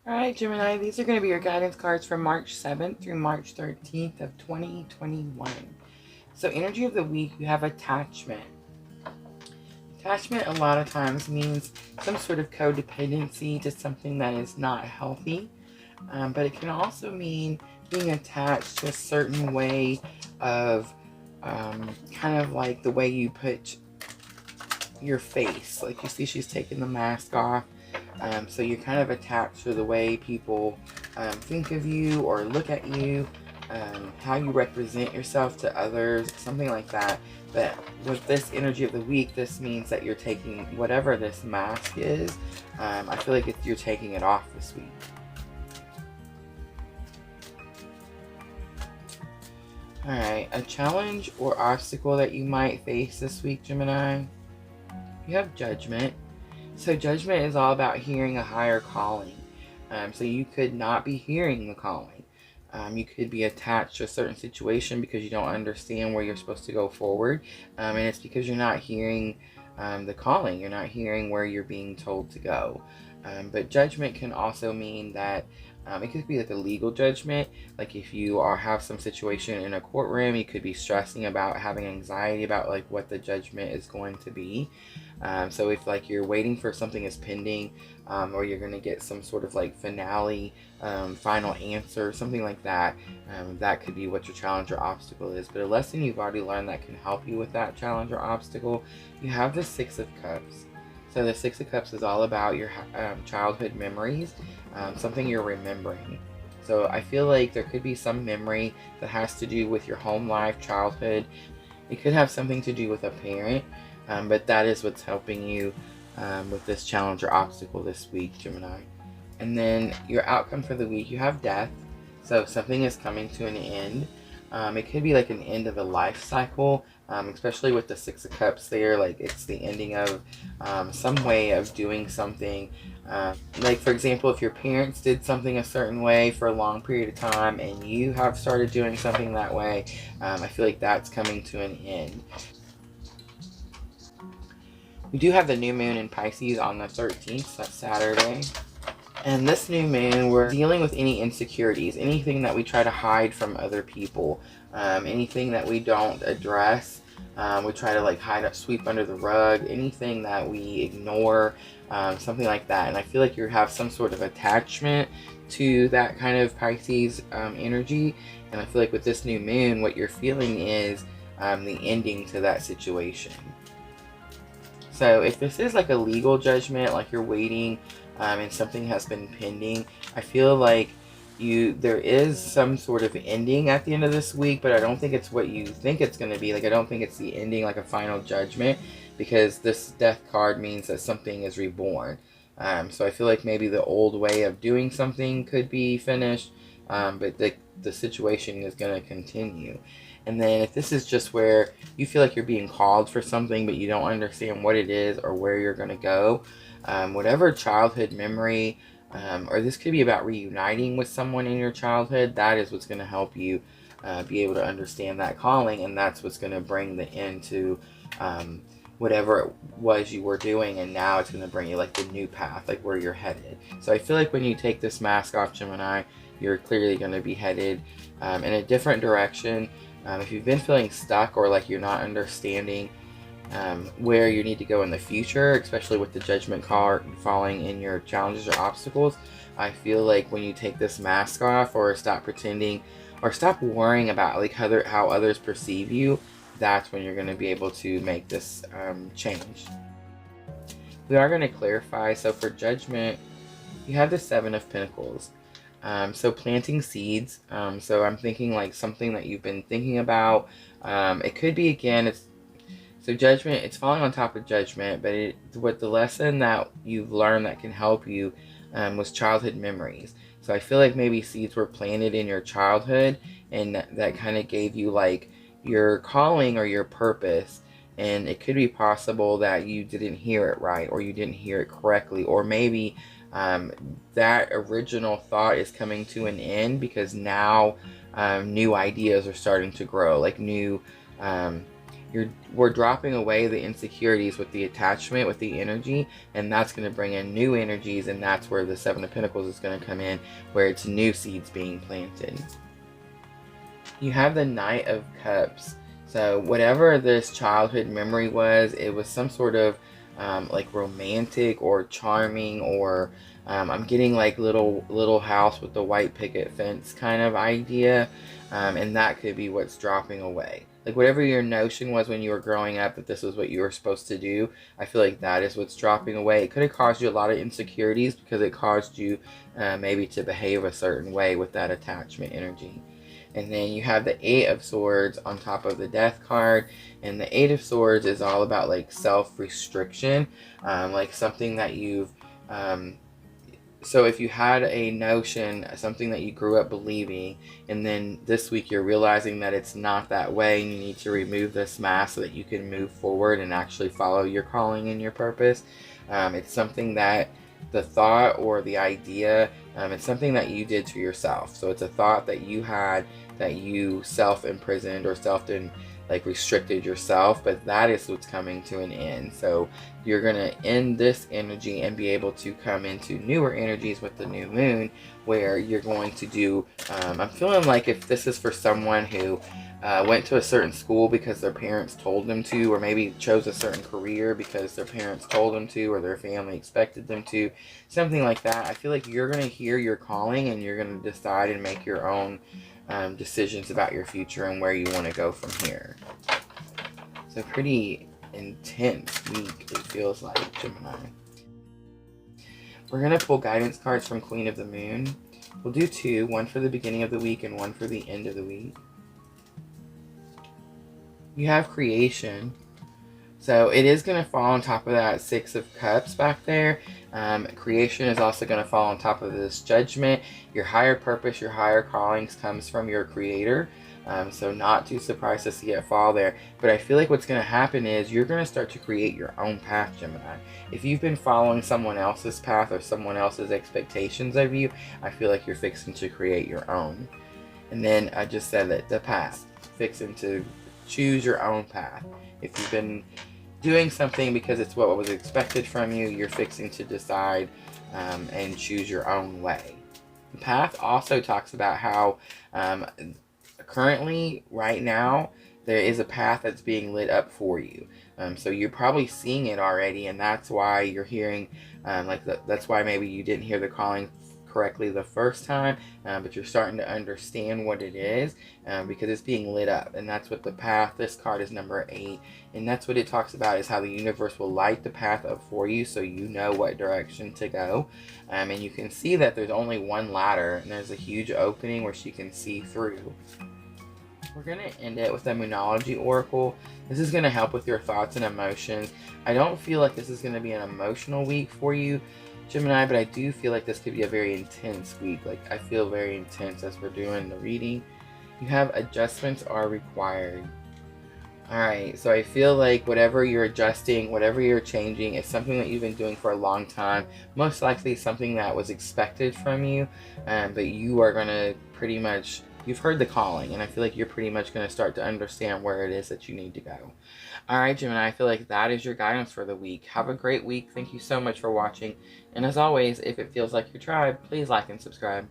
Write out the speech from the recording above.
All right, Gemini, these are going to be your guidance cards from March 7th through March 13th of 2021. So energy of the week, you have attachment. Attachment a lot of times means some sort of codependency to something that is not healthy. But it can also mean being attached to a certain way of kind of like the way you put your face. Like you see she's taking the mask off. So you're kind of attached to the way people think of you or look at you, how you represent yourself to others, something like that. But with this energy of the week, this means that you're taking whatever this mask is. I feel like you're taking it off this week. Alright, a challenge or obstacle that you might face this week, Gemini. You have judgment. So judgment is all about hearing a higher calling. So you could not be hearing the calling. You could be attached to a certain situation because you don't understand where you're supposed to go forward. And it's because you're not hearing the calling. You're not hearing where you're being told to go. But judgment can also mean that it could be like a legal judgment. Like if you have some situation in a courtroom, you could be stressing about, having anxiety about like what the judgment is going to be. So if like you're waiting for something is pending, or you're going to get some sort of like finale, final answer, something like that, that could be what your challenge or obstacle is. But a lesson you've already learned that can help you with that challenge or obstacle, you have the Six of Cups. So the Six of Cups is all about your childhood memories, something you're remembering. So I feel like there could be some memory that has to do with your home life, childhood. It could have something to do with a parent, but that is what's helping you with this challenge or obstacle this week, Gemini. And then your outcome for the week, you have death. So something is coming to an end. It could be like an end of a life cycle, especially with the Six of Cups there. Like it's the ending of some way of doing something. Like for example, if your parents did something a certain way for a long period of time and you have started doing something that way, I feel like that's coming to an end. We do have the new moon in Pisces on the 13th, so that's Saturday. And this new moon, we're dealing with any insecurities, anything that we try to hide from other people, anything that we don't address. We try to like hide up, sweep under the rug, anything that we ignore, something like that. And I feel like you have some sort of attachment to that kind of Pisces energy. And I feel like with this new moon, what you're feeling is the ending to that situation. So if this is like a legal judgment, like you're waiting and something has been pending, I feel like there is some sort of ending at the end of this week, but I don't think it's what you think it's going to be. Like I don't think it's the ending, like a final judgment, because this death card means that something is reborn. So I feel like maybe the old way of doing something could be finished, but the situation is going to continue. And then if this is just where you feel like you're being called for something, but you don't understand what it is or where you're going to go, whatever childhood memory, or this could be about reuniting with someone in your childhood, that is what's going to help you be able to understand that calling, and that's what's going to bring the end to whatever it was you were doing, and now it's going to bring you like the new path, like where you're headed. So I feel like when you take this mask off, Gemini, you're clearly going to be headed in a different direction. If you've been feeling stuck or like you're not understanding where you need to go in the future, especially with the Judgment card falling in your challenges or obstacles, I feel like when you take this mask off or stop pretending or stop worrying about like how others perceive you, that's when you're going to be able to make this change. We are going to clarify. So for Judgment, you have the Seven of Pentacles. So planting seeds. So I'm thinking like something that you've been thinking about. It could be, again, so Judgment, it's falling on top of Judgment, but what the lesson that you've learned that can help you was childhood memories. So I feel like maybe seeds were planted in your childhood, and that kind of gave you like your calling or your purpose. And it could be possible that you didn't hear it right, or you didn't hear it correctly, or maybe that original thought is coming to an end because now new ideas are starting to grow, like new we're dropping away the insecurities with the attachment, with the energy, and that's going to bring in new energies, and that's where the Seven of Pentacles is going to come in, where it's new seeds being planted. You have the Knight of Cups. So whatever this childhood memory was, it was some sort of like romantic or charming, or I'm getting like little house with the white picket fence kind of idea, and that could be what's dropping away. Like whatever your notion was when you were growing up that this was what you were supposed to do, I feel like that is what's dropping away. It could have caused you a lot of insecurities because it caused you maybe to behave a certain way with that attachment energy. And then you have the Eight of Swords on top of the Death card. And the Eight of Swords is all about like self-restriction, like something that you've... so if you had a notion, something that you grew up believing, and then this week you're realizing that it's not that way, and you need to remove this mask so that you can move forward and actually follow your calling and your purpose. It's something that the thought or the idea, it's something that you did to yourself. So it's a thought that you had that you self-imprisoned or like restricted yourself, but that is what's coming to an end. So you're going to end this energy and be able to come into newer energies with the new moon, where you're going to do, I'm feeling like if this is for someone who went to a certain school because their parents told them to, or maybe chose a certain career because their parents told them to, or their family expected them to, something like that. I feel like you're going to hear your calling and you're going to decide and make your own decisions about your future and where you want to go from here. So pretty intense week, it feels like, Gemini. We're going to pull guidance cards from Queen of the Moon. We'll do two, one for the beginning of the week and one for the end of the week. You have creation. So it is going to fall on top of that Six of Cups back there. Creation is also going to fall on top of this judgment. Your higher purpose, your higher callings comes from your creator. So not too surprised to see it fall there. But I feel like what's going to happen is you're going to start to create your own path, Gemini. If you've been following someone else's path or someone else's expectations of you, I feel like you're fixing to create your own. And then I just said that the path, fixing to choose your own path. If you've been doing something because it's what was expected from you, you're fixing to decide and choose your own way. The path also talks about how currently, right now, there is a path that's being lit up for you. So you're probably seeing it already, and that's why you're hearing, that's why maybe you didn't hear the calling correctly the first time, but you're starting to understand what it is because it's being lit up. And that's what the path, this card is number 8, and that's what it talks about, is how the universe will light the path up for you so you know what direction to go. And you can see that there's only one ladder, and there's a huge opening where she can see through. We're going to end it with the Monology Oracle. This is going to help with your thoughts and emotions. I don't feel like this is going to be an emotional week for you, Gemini, but I do feel like this could be a very intense week. Like, I feel very intense as we're doing the reading. You have adjustments are required. Alright, so I feel like whatever you're adjusting, whatever you're changing, is something that you've been doing for a long time. Most likely something that was expected from you, but you are going to pretty much, you've heard the calling, and I feel like you're pretty much going to start to understand where it is that you need to go. Alright, Gemini, I feel like that is your guidance for the week. Have a great week. Thank you so much for watching. And as always, if it feels like your tribe, please like and subscribe.